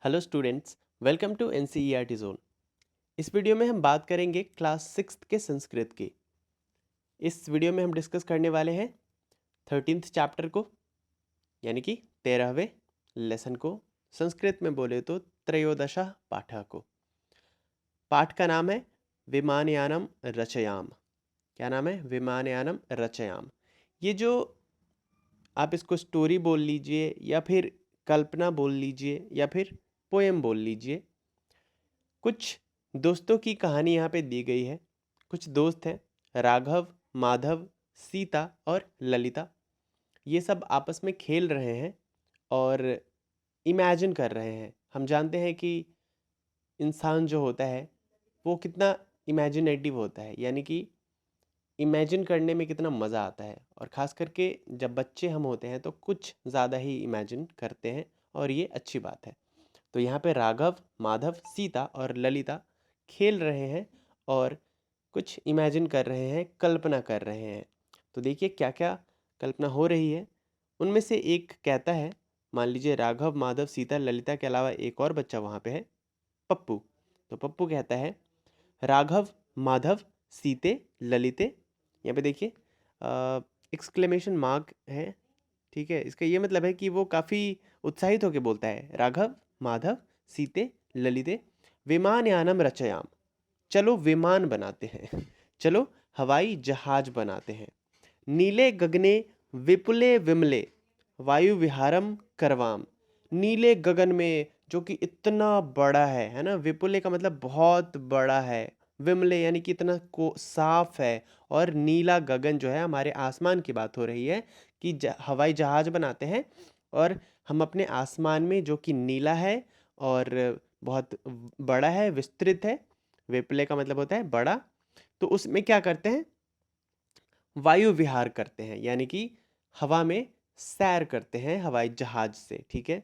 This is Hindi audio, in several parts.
Hello students, welcome to NCERT zone. इस वीडियो में हम बात करेंगे क्लास 6 के संस्कृत की। इस वीडियो में हम डिस्कस करने वाले हैं 13th चैप्टर को, यानी कि 13वें लेसन को। संस्कृत में बोले तो त्रयोदशः पाठः को। पाठ का नाम है विमानयानम रचयाम। क्या नाम है? विमानयानम रचयाम। ये जो आप इसको स्टोरी बोल लीजिए या फिर कल्पना बोल लीजिए या फिर पोएम बोल लीजिए। कुछ दोस्तों की कहानी यहाँ पे दी गई है। कुछ दोस्त हैं, राघव, माधव, सीता और ललिता। ये सब आपस में खेल रहे हैं और इमेजिन कर रहे हैं। हम जानते हैं कि इंसान जो होता है वो कितना इमेजिनेटिव होता है, यानी कि इमेजिन करने में कितना मज़ा आता है। और ख़ास करके जब बच्चे हम होते हैं तो कुछ ज़्यादा ही इमेजिन करते हैं और ये अच्छी बात है। तो यहाँ पे राघव, माधव, सीता और ललिता खेल रहे हैं और कुछ इमेजिन कर रहे हैं, कल्पना कर रहे हैं। तो देखिए क्या क्या कल्पना हो रही है। उनमें से एक कहता है, मान लीजिए राघव, माधव, सीता, ललिता के अलावा एक और बच्चा वहाँ पे है, पप्पू। तो पप्पू कहता है, राघव, माधव, सीते, ललिते। यहाँ पे देखिए एक्सक्लेमेशन मार्क है, ठीक है। इसका ये मतलब है कि वो काफ़ी उत्साहित होकर बोलता है, राघव, माधव, सीते, ललिते, विमानयानम रचयाम। चलो विमान बनाते हैं, चलो हवाई जहाज बनाते हैं। नीले गगने विपुले विमले वायु विहारम करवाम। नीले गगन में, जो कि इतना बड़ा है ना। विपुले का मतलब बहुत बड़ा है, विमले यानी कि इतना को साफ है। और नीला गगन जो है, हमारे आसमान की बात हो रही है कि हवाई जहाज बनाते हैं और हम अपने आसमान में, जो कि नीला है और बहुत बड़ा है, विस्तृत है। विपुले का मतलब होता है बड़ा। तो उसमें क्या करते हैं? वायु विहार करते हैं, यानी कि हवा में सैर करते हैं हवाई जहाज से, ठीक है।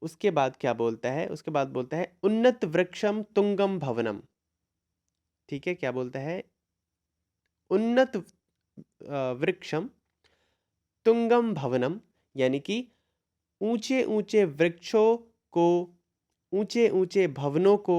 उसके बाद क्या बोलता है? उसके बाद बोलता है उन्नत वृक्षम तुंगम भवनम। ठीक है, क्या बोलता है? उन्नत वृक्षम तुंगम भवनम, यानी कि ऊंचे ऊंचे वृक्षों को, ऊंचे ऊंचे भवनों को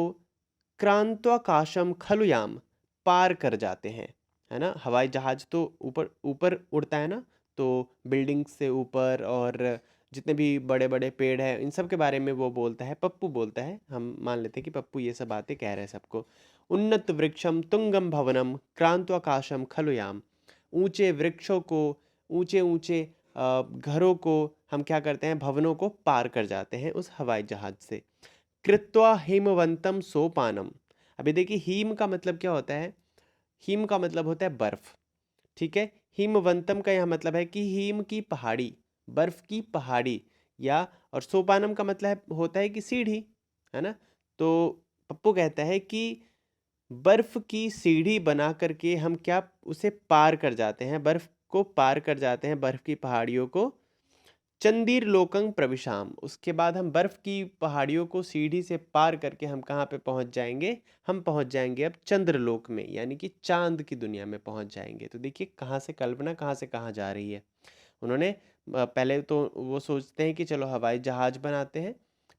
क्रांत्वाकाशम खलुयाम, पार कर जाते हैं, है ना। हवाई जहाज तो ऊपर ऊपर उड़ता है ना, तो बिल्डिंग से ऊपर और जितने भी बड़े बड़े पेड़ हैं इन सब के बारे में वो बोलता है, पप्पू बोलता है। हम मान लेते हैं कि पप्पू ये सब बातें कह रहे हैं सबको। उन्नत वृक्षम तुंगम भवनम क्रांत्वाकाशम खलुयाम। ऊंचे वृक्षों को, ऊंचे ऊंचे घरों को हम क्या करते हैं? भवनों को पार कर जाते हैं उस हवाई जहाज से। कृत्वा हिमवंतम सोपानम। अभी देखिए हिम का मतलब क्या होता है? हिम का मतलब होता है बर्फ, ठीक है। हिमवंतम का यह मतलब है कि हिम की पहाड़ी, बर्फ की पहाड़ी। या और सोपानम का मतलब होता है कि सीढ़ी, है ना। तो पप्पू कहता है कि बर्फ की सीढ़ी बना करके हम क्या उसे पार कर जाते हैं, बर्फ को पार कर जाते हैं, बर्फ की पहाड़ियों को। चंदीर लोकंग प्रविशाम। उसके बाद हम बर्फ की पहाड़ियों को सीढ़ी से पार करके हम कहाँ पे पहुंच जाएंगे? हम पहुंच जाएंगे अब चंद्रलोक में, यानी कि चांद की दुनिया में पहुंच जाएंगे। तो देखिए कहाँ से कल्पना कहाँ से कहाँ जा रही है। उन्होंने पहले तो वो सोचते हैं कि चलो हवाई जहाज बनाते हैं,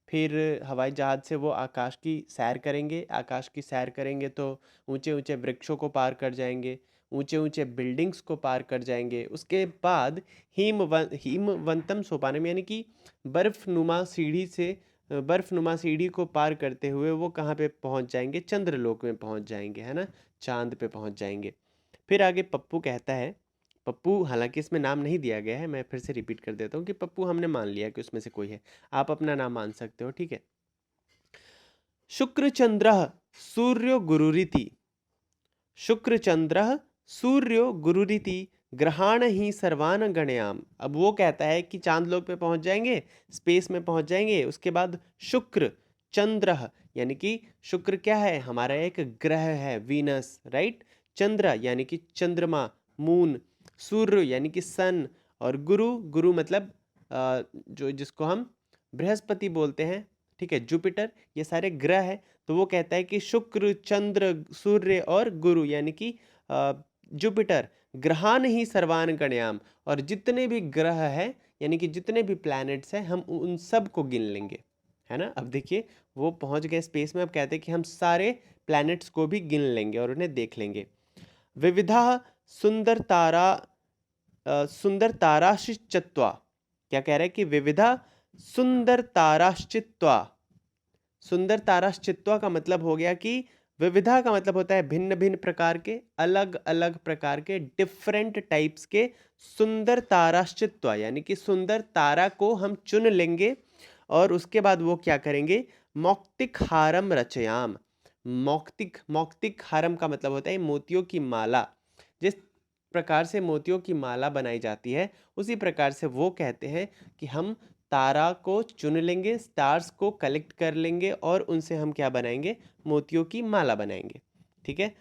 फिर हवाई जहाज से वो आकाश की सैर करेंगे। आकाश की सैर करेंगे तो ऊंचे ऊंचे वृक्षों को पार कर जाएंगे, ऊंचे ऊंचे बिल्डिंग्स को पार कर जाएंगे। उसके बाद हिमवंतम सोपानम, यानी कि बर्फनुमा सीढ़ी से, बर्फनुमा सीढ़ी को पार करते हुए वो कहाँ पे पहुँच जाएंगे? चंद्रलोक में पहुँच जाएंगे, है ना, चांद पे पहुँच जाएंगे। फिर आगे पप्पू कहता है, पप्पू हालांकि इसमें नाम नहीं दिया गया है, मैं फिर से रिपीट कर देता हूँ कि पप्पू हमने मान लिया कि उसमें से कोई है, आप अपना नाम मान सकते हो, ठीक है। शुक्रचंद्र सूर्यो गुरुरिति, शुक्रचंद्र सूर्यो गुरुरिति ग्रहाण ही सर्वान गणयाम। अब वो कहता है कि चांद लोक पे पहुंच जाएंगे, स्पेस में पहुंच जाएंगे। उसके बाद शुक्र चंद्र, यानी कि शुक्र क्या है? हमारा एक ग्रह है, वीनस, राइट। चंद्र यानी कि चंद्रमा, मून। सूर्य यानी कि सन। और गुरु, गुरु मतलब जो जिसको हम बृहस्पति बोलते हैं, ठीक है, जुपिटर। ये सारे ग्रह है। तो वो कहता है कि शुक्र, चंद्र, सूर्य और गुरु, यानी कि जुपिटर, ग्रहान ही सर्वान गणयाम। और जितने भी ग्रह हैं, यानी कि जितने भी प्लैनेट्स हैं, हम उन सब को गिन लेंगे। है ना। अब देखिए वो पहुंच गए स्पेस में, अब कहते हैं कि हम सारे प्लैनेट्स को भी गिन लेंगे और उन्हें देख लेंगे। विविधा सुंदर तारा सुंदर ताराश्चित्वा, क्या कह रहे हैं कि विविधा सुंदर ताराश्चित्वा। सुंदर ताराश्चित्वा का मतलब हो गया कि विविधा का मतलब होता है भिन्न भिन्न प्रकार के, अलग अलग प्रकार के, डिफरेंट टाइप्स के। सुंदर ताराश्चित्वा यानी कि सुंदर तारा को हम चुन लेंगे और उसके बाद वो क्या करेंगे, मौक्तिक हारम रचयाम। मौक्तिक, मौक्तिक हारम का मतलब होता है मोतियों की माला। जिस प्रकार से मोतियों की माला बनाई जाती है उसी प्रकार से वो कहते हैं कि हम तारा को चुन लेंगे, स्टार्स को कलेक्ट कर लेंगे और उनसे हम क्या बनाएंगे, मोतियों की माला बनाएंगे। ठीक है।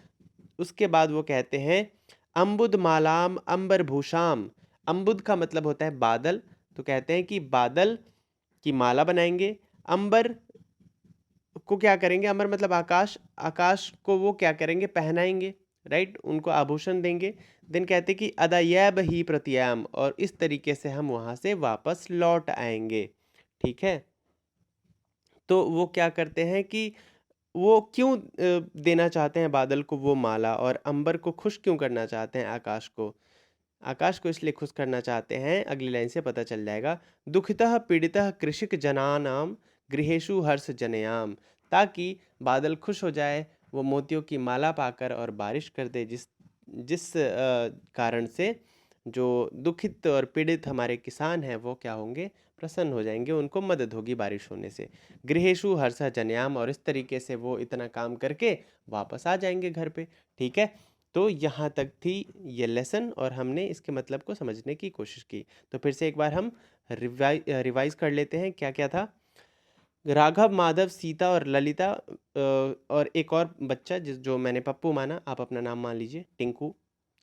उसके बाद वो कहते हैं अम्बुद मालाम अंबर भूषाम। अम्बुद का मतलब होता है बादल, तो कहते हैं कि बादल की माला बनाएंगे। अंबर को क्या करेंगे, अंबर मतलब आकाश, आकाश को वो क्या करेंगे, पहनाएंगे, राइट, उनको आभूषण देंगे। देन कहते कि अदायब ही प्रत्याम, और इस तरीके से हम वहां से वापस लौट आएंगे। ठीक है। तो वो क्या करते हैं कि वो क्यों देना चाहते हैं बादल को वो माला, और अंबर को खुश क्यों करना चाहते हैं आकाश को। आकाश को इसलिए खुश करना चाहते हैं, अगली लाइन से पता चल जाएगा। दुखितः पीड़ितः कृषिक जनानाम गृहेषु हर्ष जनयाम, ताकि बादल खुश हो जाए, वो मोतियों की माला पाकर और बारिश कर दे, जिस जिस कारण से जो दुखित और पीड़ित हमारे किसान हैं वो क्या होंगे, प्रसन्न हो जाएंगे, उनको मदद होगी बारिश होने से। गृहेषु हर्ष जनयाम, और इस तरीके से वो इतना काम करके वापस आ जाएंगे घर पे। ठीक है। तो यहाँ तक थी ये लेसन और हमने इसके मतलब को समझने की कोशिश की। तो फिर से एक बार हम रिवाइज कर लेते हैं क्या क्या था। राघव, माधव, सीता और ललिता, और एक और बच्चा जो मैंने पप्पू माना, आप अपना नाम मान लीजिए, टिंकू,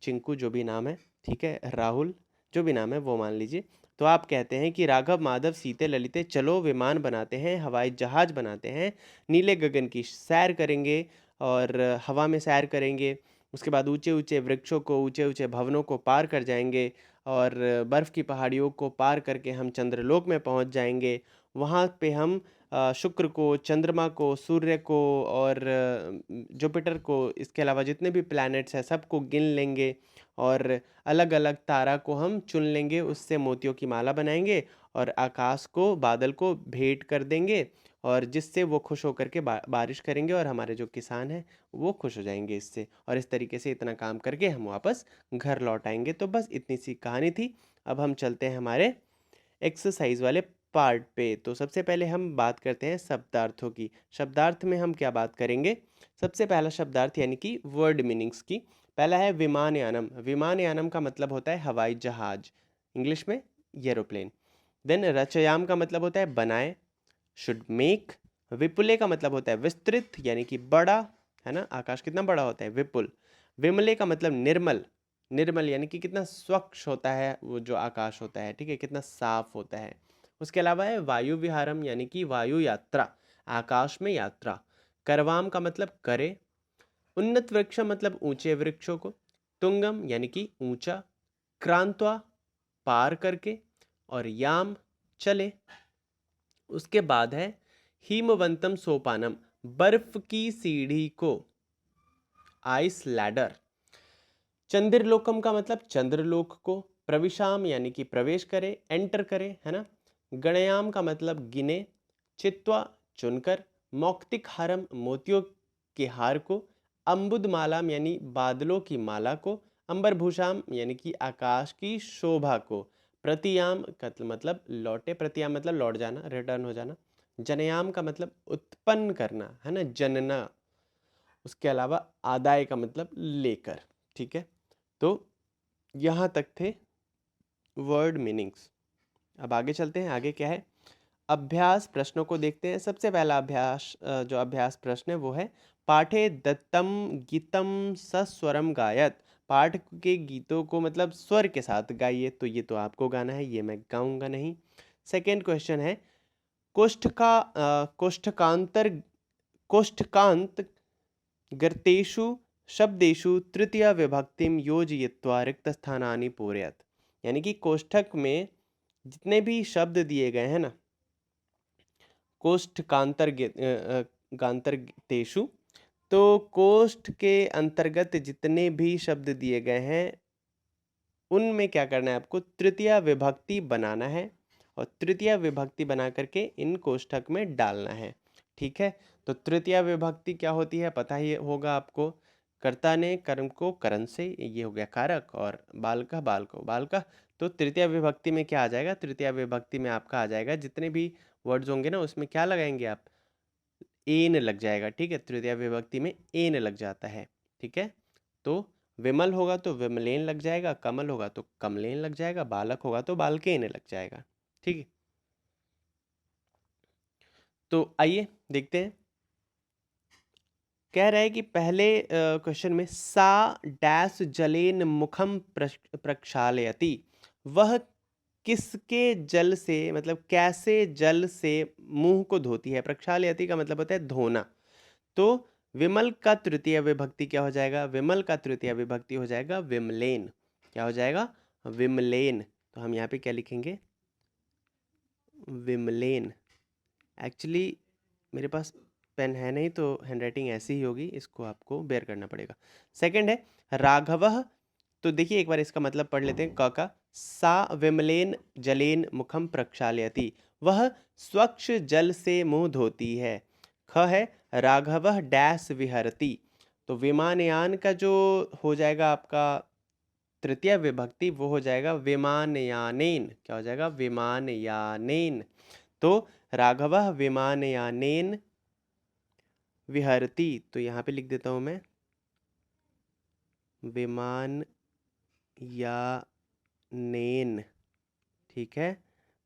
चिंकू, जो भी नाम है, ठीक है, राहुल, जो भी नाम है वो मान लीजिए। तो आप कहते हैं कि राघव, माधव, सीते, ललिते, चलो विमान बनाते हैं, हवाई जहाज बनाते हैं, नीले गगन की सैर करेंगे और हवा में सैर करेंगे। उसके बाद ऊंचे ऊंचे वृक्षों को, ऊंचे ऊंचे भवनों को पार कर जाएंगे और बर्फ़ की पहाड़ियों को पार करके हम चंद्रलोक में पहुंच जाएंगे। वहाँ पे हम शुक्र को, चंद्रमा को, सूर्य को और जुपिटर को, इसके अलावा जितने भी प्लैनेट्स हैं सबको गिन लेंगे और अलग अलग तारा को हम चुन लेंगे, उससे मोतियों की माला बनाएंगे और आकाश को, बादल को भेंट कर देंगे, और जिससे वो खुश होकर के बारिश करेंगे और हमारे जो किसान हैं वो खुश हो जाएंगे इससे, और इस तरीके से इतना काम करके हम वापस घर लौट आएंगे। तो बस इतनी सी कहानी थी। अब हम चलते हैं हमारे एक्सरसाइज वाले पार्ट पे। तो सबसे पहले हम बात करते हैं शब्दार्थों की। शब्दार्थ में हम क्या बात करेंगे, सबसे पहला शब्दार्थ यानी कि वर्ड मीनिंग्स की। पहला है विमानयानम। विमानयानम का मतलब होता है हवाई जहाज, इंग्लिश में एरोप्लेन। देन रचयाम का मतलब होता है बनाए, शुड मेक। विपुले का मतलब होता है विस्तृत यानी कि बड़ा, है ना, आकाश कितना बड़ा होता है, विपुल। विमले का मतलब निर्मल, निर्मल यानी कि कितना स्वच्छ होता है वो जो आकाश होता है, ठीक है, कितना साफ होता है। उसके अलावा है वायु विहारम यानी कि वायु यात्रा, आकाश में यात्रा। करवाम का मतलब करे। उन्नत वृक्ष मतलब ऊंचे वृक्षों को। तुंगम यानी कि ऊंचा। क्रांत्वा पार करके, और याम चले। उसके बाद है हिमवंतम सोपानम, बर्फ की सीढ़ी को, आइस लैडर। चंद्रलोकम का मतलब चंद्रलोक को। प्रविशाम यानी कि प्रवेश करे, एंटर करे, है ना। गणयाम का मतलब गिने। चित्वा चुनकर। मौक्तिक हारम मोतियों के हार को। अम्बुदमालाम यानी बादलों की माला को। अंबरभूषाम यानी कि आकाश की शोभा को। प्रतियाम का मतलब लौटे, प्रतियाम मतलब लौट जाना, रिटर्न हो जाना। जनयाम का मतलब उत्पन्न करना, है ना, जनना। उसके अलावा आदाय का मतलब लेकर। ठीक है। तो यहाँ तक थे वर्ड मीनिंग्स। अब आगे चलते हैं, आगे क्या है, अभ्यास प्रश्नों को देखते हैं। सबसे पहला अभ्यास, जो अभ्यास प्रश्न है वो है पाठे दत्तम गीतम सस्वरम गायत। पाठ के गीतों को मतलब स्वर के साथ गाइए। तो ये तो आपको गाना है, ये मैं गाऊंगा नहीं। सेकेंड क्वेश्चन है कोष्ठकांत गर्तेषु शब्देषु तृतीय विभक्तिम योजयित्वा रिक्तस्थानानि पूरयत। यानी कि कोष्ठक में जितने भी शब्द दिए गए हैं ना, कोष्ठकांतर्गतेषु। तो कोष्ठ के अंतर्गत जितने भी शब्द दिए गए हैं उनमें क्या करना है आपको, तृतीया विभक्ति बनाना है और तृतीया विभक्ति बना करके इन कोष्ठक में डालना है। ठीक है, तो तृतीया विभक्ति क्या होती है पता ही होगा आपको। कर्ता ने कर्म को करण से, ये हो गया कारक, और बाल का बाल को बाल का। तो तृतीया विभक्ति में क्या आ जाएगा, तृतीया विभक्ति में आपका आ जाएगा जितने भी वर्ड्स होंगे ना उसमें क्या लगाएंगे आप, एन लग जाएगा। ठीक है, तृतीया विभक्ति में एन लग जाता है। ठीक है, तो विमल होगा तो विमलेन लग जाएगा, कमल होगा तो कमलेन लग जाएगा, बालक होगा तो बालकेन लग जाएगा। ठीक है, तो आइए देखते हैं। कह रहा है कि पहले क्वेश्चन में सा डैश जलेन मुखम प्रक्षालयति, वह किसके जल से, मतलब कैसे जल से मुंह को धोती है। प्रक्षालयति का मतलब होता है धोना। तो विमल का तृतीय विभक्ति क्या हो जाएगा, विमल का तृतीय विभक्ति हो जाएगा विमलेन। क्या हो जाएगा, विमलेन। तो हम यहाँ पे क्या लिखेंगे, विमलेन। एक्चुअली मेरे पास पेन है नहीं तो हैंडराइटिंग ऐसी ही होगी, इसको आपको बेयर करना पड़ेगा। सेकंड है राघवः। तो देखिए एक बार इसका मतलब पढ़ लेते हैं। क का सा विमलेन जलेन मुखम प्रक्षालयति, वह स्वच्छ जल से मुंह धोती है। ख है राघवः डैश विहरति। तो विमानयान का जो हो जाएगा आपका तृतीय विभक्ति वो हो जाएगा विमानयानेन। क्या हो जाएगा, विमानयानेन। तो राघवः विमानयानेन विहरति, तो यहाँ पे लिख देता हूँ मैं विमानयानेन। ठीक है,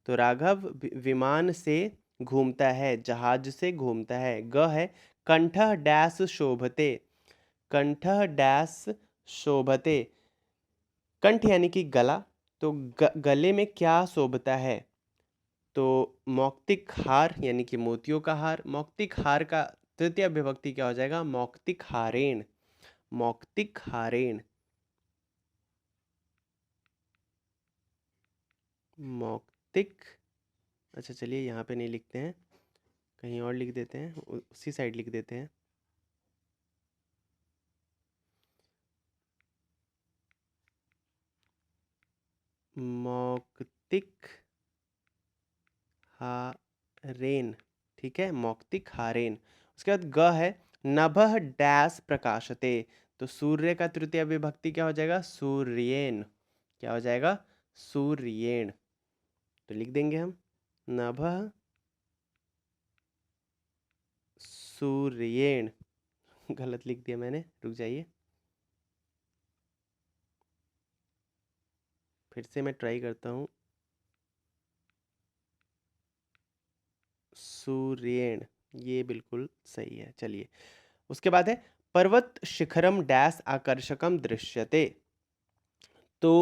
तो राघव विमान से घूमता है, जहाज से घूमता है। ग है कंठ डैश शोभते, कंठ डैश शोभते। कंठ यानी कि गला, तो गले में क्या शोभता है, तो मौक्तिक हार यानी कि मोतियों का हार। मौक्तिक हार का तृतीय विभक्ति क्या हो जाएगा, मौक्तिक हारेण। मौक्तिक हारेण, मौक्तिक। अच्छा चलिए यहाँ पे नहीं लिखते हैं, कहीं और लिख देते हैं, उसी साइड लिख देते हैं। मौक्तिक हारेन। ठीक है, मौक्तिक हारेन। उसके बाद ग है नभः डैश प्रकाशते। तो सूर्य का तृतीय विभक्ति क्या हो जाएगा, सूर्येन। क्या हो जाएगा, सूर्येण। तो लिख देंगे हम नभः सूर्येण। गलत लिख दिया मैंने, रुक जाइए, फिर से मैं ट्राई करता हूँ। सूर्येण, ये बिल्कुल सही है। चलिए उसके बाद है पर्वत शिखरम डैश आकर्षकम दृश्यते। तो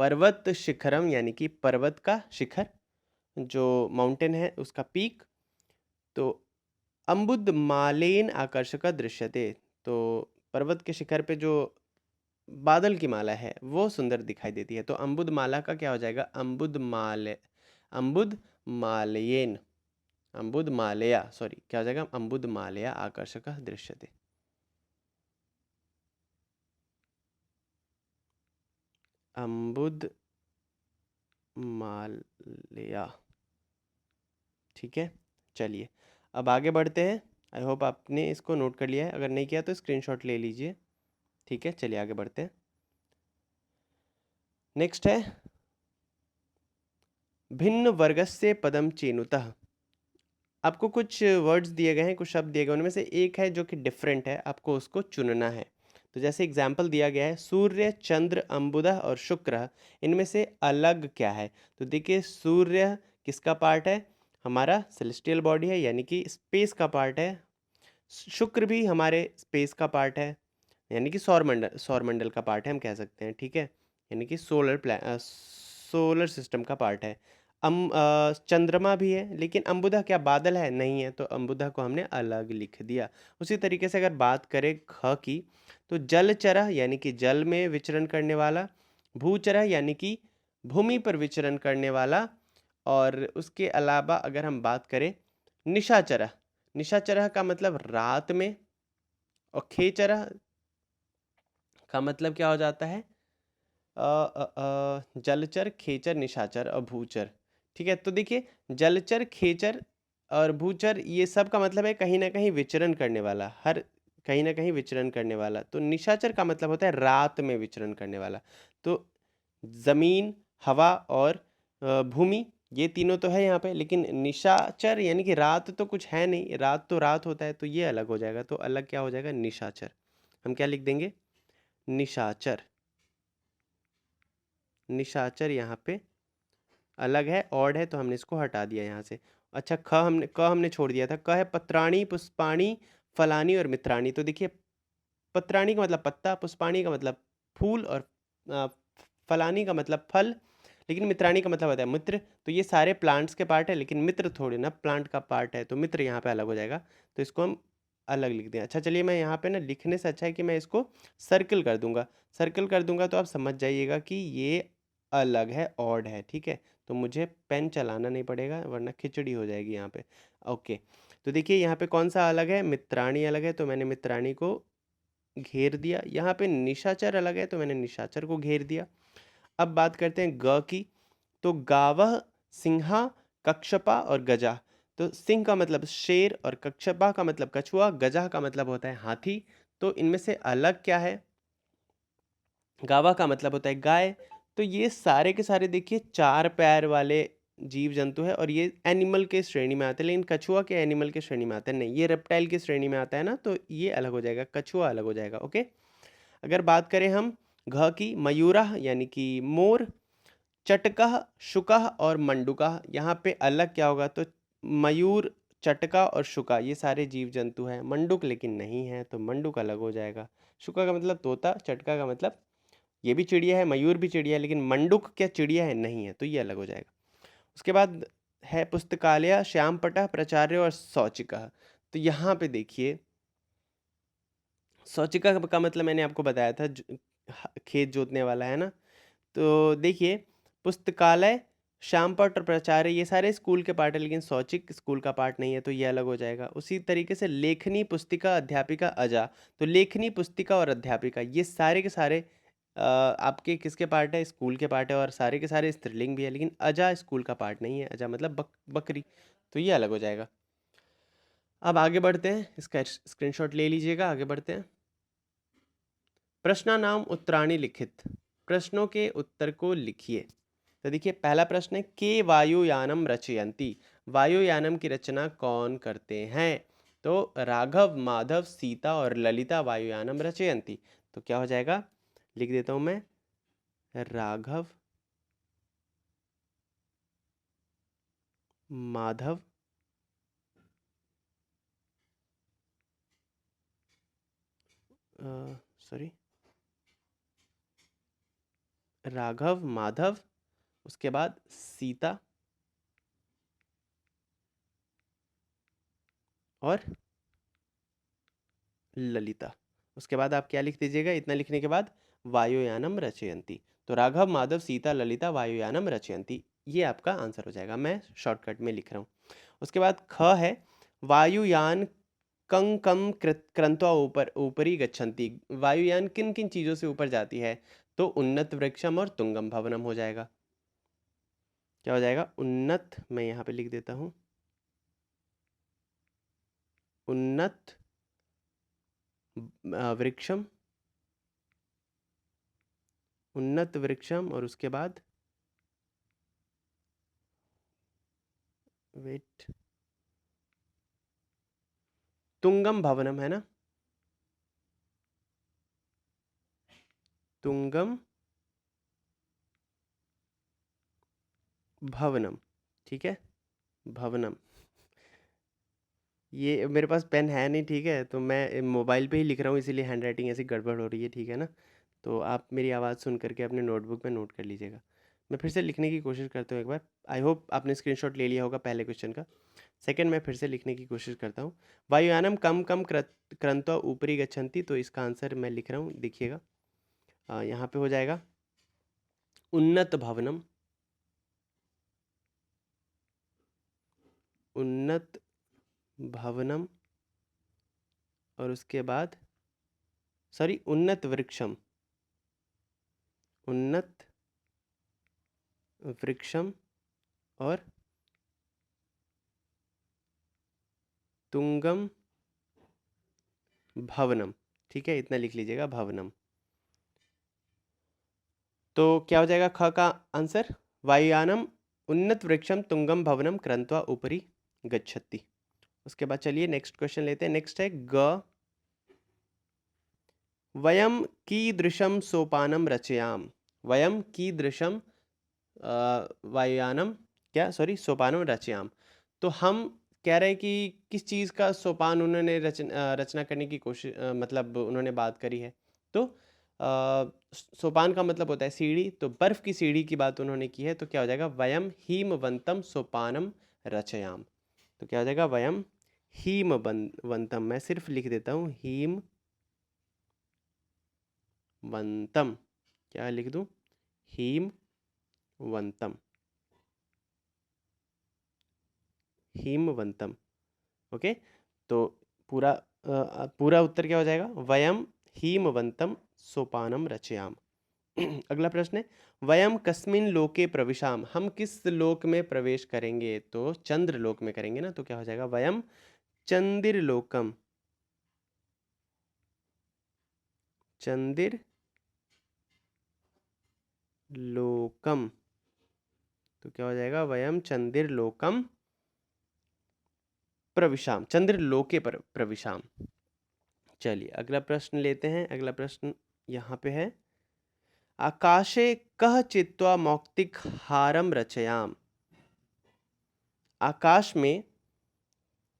पर्वत शिखरम यानी कि पर्वत का शिखर, जो माउंटेन है उसका पीक। तो अम्बुद मालेन आकर्षक दृश्यते। तो पर्वत के शिखर पे जो बादल की माला है वो सुंदर दिखाई देती है। तो अम्बुद माला का क्या हो जाएगा, अम्बुद माले, अम्बुद मालयेन, अम्बुद मालया, सॉरी क्या हो जाएगा, अम्बुद मालया आकर्षक दृश्यते। अम्बुद मालया। ठीक है, चलिए अब आगे बढ़ते हैं। आई होप आपने इसको नोट कर लिया है, अगर नहीं किया तो स्क्रीनशॉट ले लीजिए। ठीक है, चलिए आगे बढ़ते हैं। नेक्स्ट है भिन्न वर्गस्य पदम चेनुतः। आपको कुछ वर्ड्स दिए गए हैं, कुछ शब्द दिए गए, उनमें से एक है जो कि डिफरेंट है, आपको उसको चुनना है। तो जैसे एग्जाम्पल दिया गया है सूर्य चंद्र अम्बुदः और शुक्र, इनमें से अलग क्या है। तो देखिए सूर्य किसका पार्ट है, हमारा सेलेस्टियल बॉडी है यानी कि स्पेस का पार्ट है। शुक्र भी हमारे स्पेस का पार्ट है यानी कि सौरमंडल का पार्ट है हम कह सकते हैं। ठीक है, यानी कि सोलर सिस्टम का पार्ट है। चंद्रमा भी है, लेकिन अम्बुदा क्या बादल है, नहीं है, तो अम्बुदा को हमने अलग लिख दिया। उसी तरीके से अगर बात करें ख की, तो जलचर यानी कि जल में विचरण करने वाला, भूचर यानी कि भूमि पर विचरण करने वाला, और उसके अलावा अगर हम बात करें निशाचरः, निशाचरः का मतलब रात में, और खेचरः का मतलब क्या हो जाता है, जलचर, खेचर, निशाचर और भूचर। ठीक है, तो देखिए जलचर, खेचर और भूचर ये सब का मतलब है कहीं ना कहीं विचरण करने वाला, हर कहीं ना कहीं विचरण करने वाला। तो निशाचर का मतलब होता है रात में विचरण करने वाला। तो जमीन, हवा और भूमि, ये तीनों तो है यहाँ पे, लेकिन निशाचर यानी कि रात तो कुछ है नहीं, रात तो रात होता है, तो ये अलग हो जाएगा। तो अलग क्या हो जाएगा, निशाचर। हम क्या लिख देंगे, निशाचर। निशाचर यहाँ पे अलग है, ऑड है, तो हमने इसको हटा दिया यहाँ से। अच्छा, क हमने छोड़ दिया था। क है पत्राणी, पुष्पाणी, फलानी और मित्राणी। तो देखिए पत्राणी का मतलब पत्ता, पुष्पाणी का मतलब फूल, और अ, फलानी का मतलब फल, लेकिन मित्राणी का मतलब होता है मित्र। तो ये सारे प्लांट्स के पार्ट है, लेकिन मित्र थोड़ी ना प्लांट का पार्ट है, तो मित्र यहाँ पे अलग हो जाएगा। तो इसको हम अलग लिख दें। अच्छा चलिए, मैं यहाँ पे ना लिखने से अच्छा है कि मैं इसको सर्कल कर दूंगा। सर्कल कर दूंगा तो आप समझ जाइएगा कि ये अलग है, ऑड है। ठीक है, तो मुझे पेन चलाना नहीं पड़ेगा, वरना खिचड़ी हो जाएगी यहाँ पे। ओके, तो देखिए यहाँ पे कौन सा अलग है, मित्राणी अलग है, तो मैंने मित्राणी को घेर दिया। यहाँ पे निशाचर अलग है, तो मैंने निशाचर को घेर दिया। अब बात करते हैं ग की। तो गावह, सिंहा, कक्षपा और गजा। तो सिंह का मतलब शेर, और कक्षपा का मतलब कछुआ, गजा का मतलब होता है हाथी। तो इनमें से अलग क्या है, गावा का मतलब होता है गाय। तो ये सारे के सारे देखिए चार पैर वाले जीव जंतु है, और ये एनिमल के श्रेणी में आते हैं। लेकिन कछुआ के एनिमल के श्रेणी में आता है नहीं, ये रेप्टाइल की श्रेणी में आता है ना, तो ये अलग हो जाएगा, कछुआ अलग हो जाएगा। ओके, अगर बात करें हम घ की, मयूरा यानी कि मोर, चटकह, शुकह और मंडुकह। यहाँ पे अलग क्या होगा, तो मयूर, चटका और शुका ये सारे जीव जंतु हैं, मंडुक लेकिन नहीं है, तो मंडुक अलग हो जाएगा। शुका का मतलब तोता, चटका का मतलब ये भी चिड़िया है, मयूर भी चिड़िया है, लेकिन मंडुक क्या चिड़िया है, नहीं है, तो ये अलग हो जाएगा। उसके बाद है पुस्तकालय, श्यामपटह, प्राचार्य और शौचिकः। तो यहाँ पे देखिए शौचिका का मतलब मैंने आपको बताया था, खेत जोतने वाला है ना। तो देखिए पुस्तकालय, श्यामपट और प्राचार्य ये सारे स्कूल के पार्ट है, लेकिन शौचिक स्कूल का पार्ट नहीं है, तो ये अलग हो जाएगा। उसी तरीके से लेखनी, पुस्तिका, अध्यापिका, अजा। तो लेखनी, पुस्तिका और अध्यापिका ये सारे के सारे आपके किसके पार्ट है, स्कूल के पार्ट है, और सारे के सारे स्त्रीलिंग भी है, लेकिन अजा स्कूल का पार्ट नहीं है। अजा मतलब बकरी, तो ये अलग हो जाएगा। अब आगे बढ़ते हैं, इसका स्क्रीनशॉट ले लीजिएगा, आगे बढ़ते हैं। प्रश्नानाम उत्तराणि लिखित, प्रश्नों के उत्तर को लिखिए। तो देखिए पहला प्रश्न है, के वायुयानम रचयन्ति, वायुयानम की रचना कौन करते हैं। तो राघव, माधव, सीता और ललिता वायुयानम रचयन्ति। तो क्या हो जाएगा, लिख देता हूं मैं, राघव, माधव, सॉरी, राघव, माधव, उसके बाद सीता और ललिता। उसके बाद आप क्या लिख दीजिएगा, इतना लिखने के बाद वायुयानम रचयन्ति। तो राघव, माधव, सीता, ललिता वायुयानम रचयन्ति, ये आपका आंसर हो जाएगा। मैं शॉर्टकट में लिख रहा हूँ। उसके बाद ख है, वायुयान कं कम क्रंत्वा ऊपर ऊपरी गच्छन्ति। वायुयान किन किन चीजों से ऊपर जाती है, तो उन्नत वृक्षम और तुंगम भवनम हो जाएगा। क्या हो जाएगा, उन्नत, मैं यहाँ पे लिख देता हूँ, उन्नत वृक्षम, उन्नत वृक्षम, और उसके बाद वेट, तुंगम भवनम है ना, तुंगम भवनम। ठीक है, भवनम। ये मेरे पास पेन है नहीं, ठीक है, तो मैं मोबाइल पे ही लिख रहा हूँ, इसीलिए हैंड राइटिंग ऐसी गड़बड़ हो रही है, ठीक है ना। तो आप मेरी आवाज़ सुन करके अपने नोटबुक में नोट कर लीजिएगा। मैं फिर से लिखने की कोशिश करता हूँ एक बार। आई होप आपने स्क्रीनशॉट ले लिया होगा पहले क्वेश्चन का। सेकंड मैं फिर से लिखने की कोशिश करता हूँ। वायुयानम कम कम क्रंत्वा ऊपरी गच्छन्ति, तो इसका आंसर मैं लिख रहा हूँ, देखिएगा यहाँ पे हो जाएगा, उन्नत भवनम, उन्नत भवनम, और उसके बाद उन्नत वृक्षम, उन्नत वृक्षम और तुंगम भवनम। ठीक है, इतना लिख लीजिएगा, भवनम। तो क्या हो जाएगा ख का आंसर? वायुयानम उन्नत वृक्षम तुंगम भवनम क्रंत्वा ऊपरी गच्छति। उसके बाद चलिए नेक्स्ट क्वेश्चन लेते हैं। नेक्स्ट है ग, वयम कीदृशम सोपानम रचयाम। वयम कीदृशम वायुयानम सोपानम रचयाम। तो हम कह रहे हैं कि किस चीज़ का सोपान उन्होंने रचना करने की कोशिश, मतलब उन्होंने बात करी है। तो सोपान का मतलब होता है सीढ़ी, तो बर्फ की सीढ़ी की बात उन्होंने की है। तो क्या हो जाएगा? वयम हीमवंतम सोपानम रचयाम। तो क्या हो जाएगा? वयम हीमवंतम, मैं सिर्फ लिख देता हूँ हीमवंतम। क्या लिख दूँ? हीमवंतम, हीमवंतम। ओके, तो पूरा उत्तर क्या हो जाएगा? वयम हीमवंतम सोपानम रचयाम। अगला प्रश्न है, वयम कस्मिन लोके प्रविशाम। हम किस लोक में प्रवेश करेंगे? तो चंद्र लोक में करेंगे ना। तो क्या हो जाएगा? वयम चंदिरलोकम, चंदिरलोकम। तो क्या हो जाएगा? वयम चंदिरलोकम प्रविशाम, चंद्रलोके पर प्रविशाम। चलिए अगला प्रश्न लेते हैं। अगला प्रश्न यहाँ पे है, आकाशे कह चित्वा मौक्तिक हारम रचयाम। आकाश में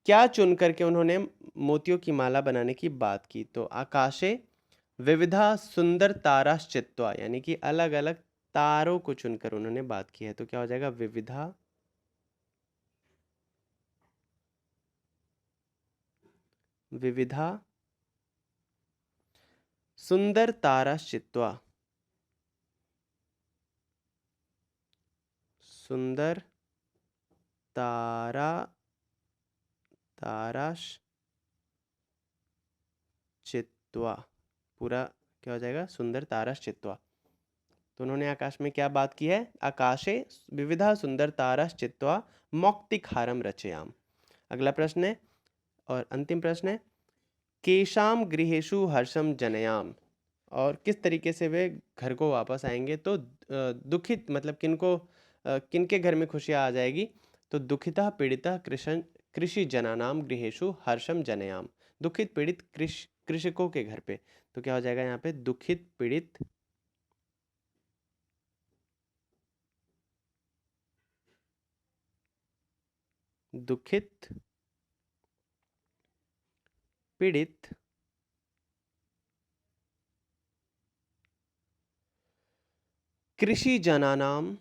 क्या चुन करके उन्होंने मोतियों की माला बनाने की बात की? तो आकाशे विविधा सुंदर ताराश्चित्वा, यानी कि अलग अलग तारों को चुनकर उन्होंने बात की है। तो क्या हो जाएगा? विविधा सुंदर ताराश्चित्वा, सुंदर ताराश्चित्वा। पूरा क्या हो जाएगा? सुंदर ताराश्चित्वा। तो उन्होंने आकाश में क्या बात की है? आकाशे विविधा सुंदर ताराश्चित्वा मौक्तिक हारम रचयाम। अगला प्रश्न है और अंतिम प्रश्न है, केशाम गृहेषु हर्षम जनयाम। और किस तरीके से वे घर को वापस आएंगे? तो दुखित, मतलब किनके घर में खुशियाँ आ जाएगी? तो दुखिता पीड़िता कृषि जनानाम गृहेषु हर्षम जनयाम। दुखित पीड़ित कृषकों के घर पे। तो क्या हो जाएगा यहाँ पे? दुखित पीड़ित पीड़ित कृषि जनानाम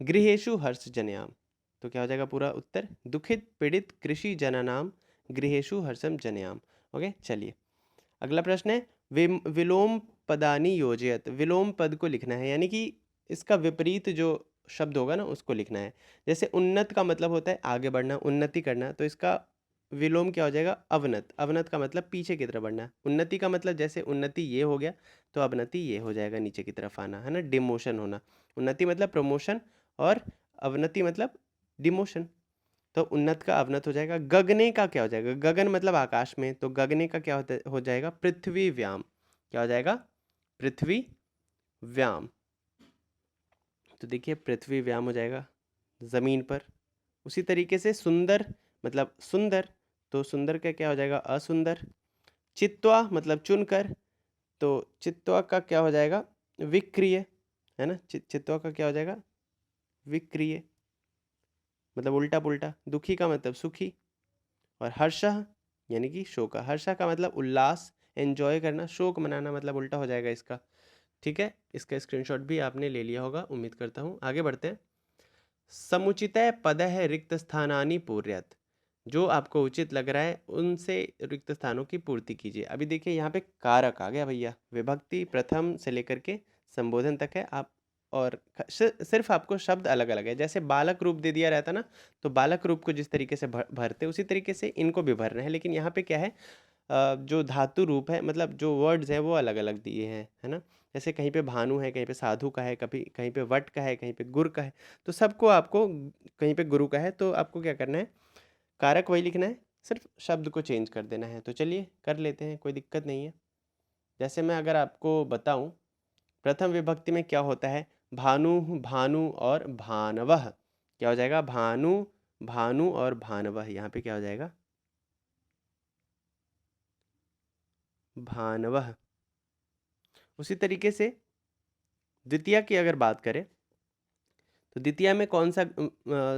गृहेषु हर्ष जनयाम। तो क्या हो जाएगा पूरा उत्तर? दुखित पीड़ित कृषि जनानाम गृहेषु हर्षम जनयाम। ओके, चलिए अगला प्रश्न है, विलोम पदानी योजयत। विलोम पद को लिखना है, यानी कि इसका विपरीत जो शब्द होगा ना उसको लिखना है। जैसे उन्नत का मतलब होता है आगे बढ़ना, उन्नति करना, तो इसका विलोम क्या हो जाएगा? अवनत। अवनत का मतलब पीछे की तरफ बढ़ना। उन्नति का मतलब जैसे उन्नति ये हो गया तो अवनति ये हो जाएगा, नीचे की तरफ आना, है ना, डिमोशन होना। उन्नति मतलब प्रमोशन और अवनति मतलब डिमोशन। तो उन्नत का अवनत हो जाएगा। गगने का क्या हो जाएगा? गगन मतलब आकाश में, तो गगने का क्या हो जाएगा? पृथ्वी व्याम। क्या हो जाएगा? पृथ्वी व्याम। तो देखिए पृथ्वी व्याम हो जाएगा जमीन पर। उसी तरीके से सुंदर मतलब सुंदर, तो सुंदर का क्या हो जाएगा? असुंदर। चित्वा मतलब चुनकर, तो चित्वा का क्या हो जाएगा? विक्रिय, है ना। चित्वा का क्या हो जाएगा? विक्रिय, मतलब उल्टा पुल्टा। दुखी का मतलब सुखी। और हर्षः यानी कि शोक। हर्षा का मतलब उल्लास, एंजॉय करना। शोक मनाना मतलब उल्टा हो जाएगा इसका। ठीक है, इसका स्क्रीनशॉट भी आपने ले लिया होगा, उम्मीद करता हूँ। आगे बढ़ते हैं। समुचितय पदः रिक्त स्थानानि पूर्यत। जो आपको उचित लग रहा है उनसे रिक्त स्थानों की पूर्ति कीजिए। अभी देखिए यहाँ पे कारक आ गया भैया, विभक्ति प्रथम से लेकर के संबोधन तक है। आप और सिर्फ आपको शब्द अलग अलग है। जैसे बालक रूप दे दिया रहता ना, तो बालक रूप को जिस तरीके से भरते उसी तरीके से इनको भी भरना है। लेकिन यहाँ पे क्या है, जो धातु रूप है, मतलब जो वर्ड्स है वो अलग अलग दिए हैं, है ना। जैसे कहीं पे भानु है, कहीं पे साधु का है, कभी कहीं पे वट का है, कहीं पे गुर का है। तो सबको आपको, कहीं पे गुरु का है तो आपको क्या करना है, कारक वही लिखना है, सिर्फ शब्द को चेंज कर देना है। तो चलिए कर लेते हैं, कोई दिक्कत नहीं है। जैसे मैं अगर आपको बताऊं, प्रथम विभक्ति में क्या होता है, भानु, भानु और भानवः। क्या हो जाएगा, भानु, भानु और भानवः। यहाँ पे क्या हो जाएगा, भानवः। उसी तरीके से द्वितीया की अगर बात करें, तो द्वितीया में कौन सा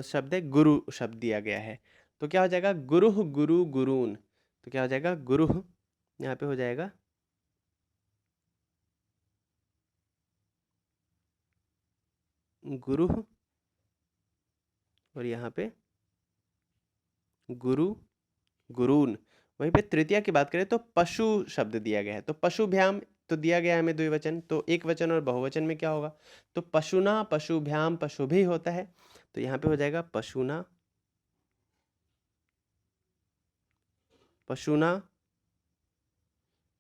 शब्द है, गुरु शब्द दिया गया है। तो क्या हो जाएगा, गुरुः, गुरु, गुरून्। तो क्या हो जाएगा, गुरुः, यहाँ पे हो जाएगा गुरुः, और यहाँ पे गुरु, गुरून्। वहीं पे तृतीया की बात करें तो पशु शब्द दिया गया है। तो पशुभ्याम तो दिया गया है हमें द्विवचन, तो एक वचन और बहुवचन में क्या होगा, तो पशुना, पशुभ्याम, पशुभी होता है। तो यहाँ पे हो जाएगा पशुना, पशुना,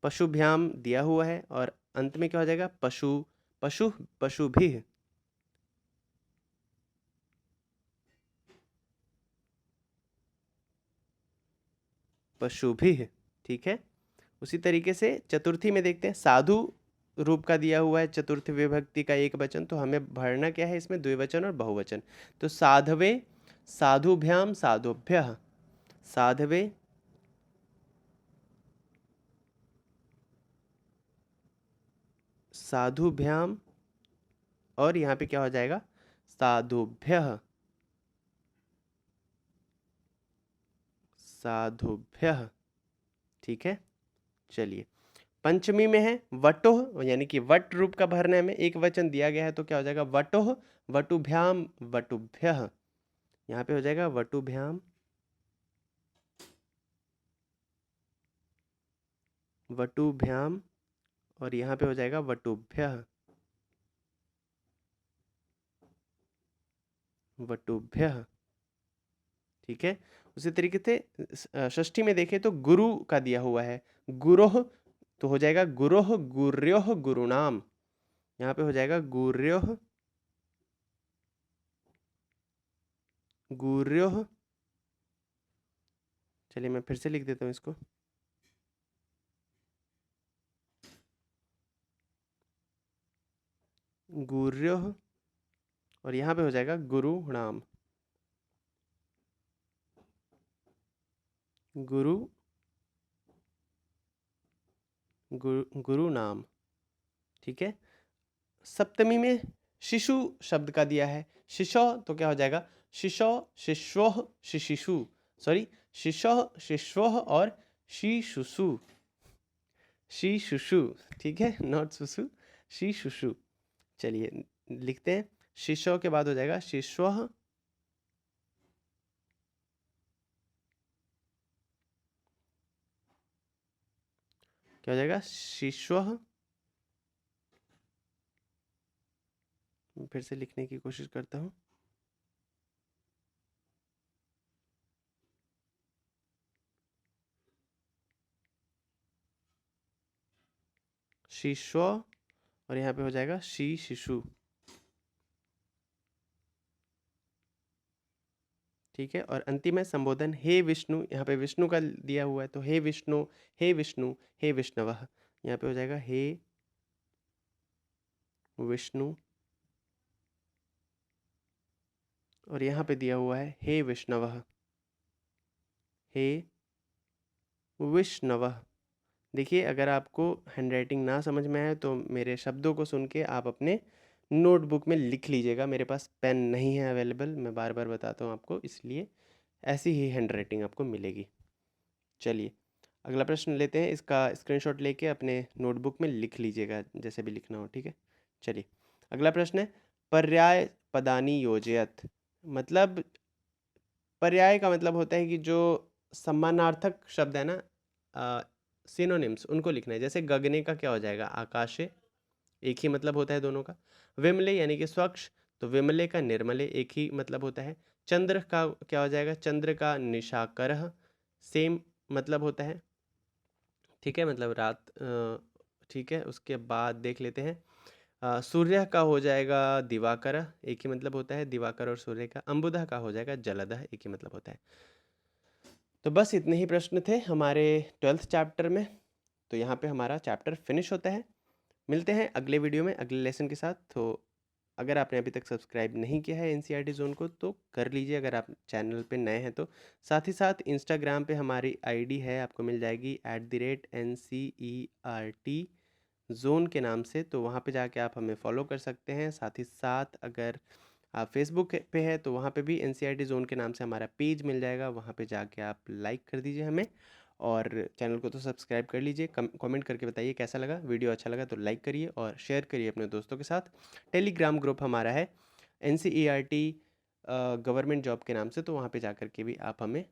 पशुभ्याम दिया हुआ है, और अंत में क्या हो जाएगा, पशु, पशु, पशुभिः। पशुभिः, ठीक है। उसी तरीके से चतुर्थी में देखते हैं, साधु रूप का दिया हुआ है चतुर्थ विभक्ति का एक वचन, तो हमें भरना क्या है इसमें, द्विवचन और बहुवचन। तो साधवे, साधुभ्याम, साधुभ्यः, साधवे, साधुभ्याम, और यहाँ पे क्या हो जाएगा, साधुभ्यः, साधुभ्यः, ठीक है। चलिए, पंचमी में है वटोह, यानी कि वट रूप का भरने में एक वचन दिया गया है, तो क्या हो जाएगा, वटोह, वटुभ्याम, वटुभ्यः। यहाँ पे हो जाएगा वटुभ्याम, वटुभ्याम, और यहाँ पे हो जाएगा वटुभ्यः, वटुभ्यः, ठीक है। उसी तरीके से षष्ठी में देखें तो गुरु का दिया हुआ है, गुरोह, तो हो जाएगा गुरोह, गुर्योह, गुरुणाम। यहाँ पे हो जाएगा गुर्योह, गुर्योह। चलिए मैं फिर से लिख देता हूँ इसको, गुर्योह, और यहाँ पे हो जाएगा गुरुणाम, गुरु, गुरु नाम, ठीक है। सप्तमी में शिशु शब्द का दिया है, शिशो, तो क्या हो जाएगा, शिशो, शिश्वोह, शिशिशु, सॉरी, शिशोह, शिश्वोह और शिशुषु, शिशुषु, ठीक है, नॉट सुसु, शिशुषु। चलिए लिखते हैं, शिशो के बाद हो जाएगा शिश्वः, क्या हो जाएगा, शिश्वः। फिर से लिखने की कोशिश करता हूँ, शिश्व, और यहाँ पे हो जाएगा शी शिशु, ठीक है। और अंतिम है संबोधन, हे विष्णु, यहाँ पे विष्णु का दिया हुआ है, तो हे विष्णु, हे विष्णु, हे विष्णवः। यहाँ पे हो जाएगा हे विष्णु, और यहाँ पे दिया हुआ है हे विष्णवः, हे विष्णवः। देखिए, अगर आपको हैंडराइटिंग ना समझ में आए तो मेरे शब्दों को सुन के आप अपने नोटबुक में लिख लीजिएगा। मेरे पास पेन नहीं है अवेलेबल, मैं बार बार बताता हूँ आपको, इसलिए ऐसी ही हैंडराइटिंग आपको मिलेगी। चलिए अगला प्रश्न लेते हैं, इसका स्क्रीनशॉट लेके अपने नोटबुक में लिख लीजिएगा, जैसे भी लिखना हो, ठीक है। चलिए अगला प्रश्न है, पर्याय पदानि योजयत, मतलब पर्याय का मतलब होता है कि जो सम्मानार्थक शब्द है ना, सिनोनिम्स, उनको लिखना है। जैसे गगने का क्या हो जाएगा, आकाशे, एक ही मतलब होता है दोनों का। विमले यानी कि स्वच्छ, तो विमले का निर्मले एक ही मतलब होता है। चंद्र का क्या हो जाएगा, चंद्र का निशाकरः, सेम मतलब होता है। ठीक है, मतलब रात। ठीक है, उसके बाद देख लेते हैं। सूर्य का हो जाएगा दिवाकर, एक ही मतलब होता है दिवाकर और सूर्य का। अंबुदः का हो जाएगा जलदः, एक ही मतलब होता है। तो बस इतने ही प्रश्न थे हमारे 12th चैप्टर में। तो यहाँ पे हमारा चैप्टर फिनिश होता है। मिलते हैं अगले वीडियो में अगले लेसन के साथ। तो अगर आपने अभी तक सब्सक्राइब नहीं किया है एनसीईआरटी जोन को तो कर लीजिए, अगर आप चैनल पे नए हैं तो। साथ ही साथ इंस्टाग्राम पे हमारी आईडी है, आपको मिल जाएगी @NCERT जोन के नाम से, तो वहाँ पे जाके आप हमें फॉलो कर सकते हैं। साथ ही साथ अगर आप फेसबुक पे है तो वहाँ पे भी एनसीईआरटी जोन के नाम से हमारा पेज मिल जाएगा, वहाँ पे जाके आप लाइक कर दीजिए हमें। और चैनल को तो सब्सक्राइब कर लीजिए। कमेंट करके बताइए कैसा लगा वीडियो, अच्छा लगा तो लाइक करिए और शेयर करिए अपने दोस्तों के साथ। टेलीग्राम ग्रुप हमारा है NCERT गवर्नमेंट जॉब के नाम से, तो वहाँ पे जा कर के भी आप हमें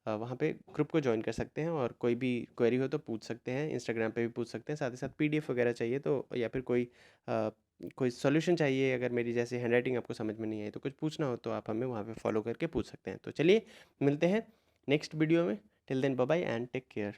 वहाँ पे ग्रुप को ज्वाइन कर सकते हैं और कोई भी क्वेरी हो तो पूछ सकते हैं। इंस्टाग्राम पे भी पूछ सकते हैं। साथ ही साथ PDF वगैरह चाहिए तो, या फिर कोई सॉल्यूशन चाहिए, अगर मेरी जैसे हैंडराइटिंग आपको समझ में नहीं आई तो कुछ पूछना हो तो आप हमें वहाँ पे फॉलो करके पूछ सकते हैं। तो चलिए मिलते हैं नेक्स्ट वीडियो में। Till then bye bye and take care.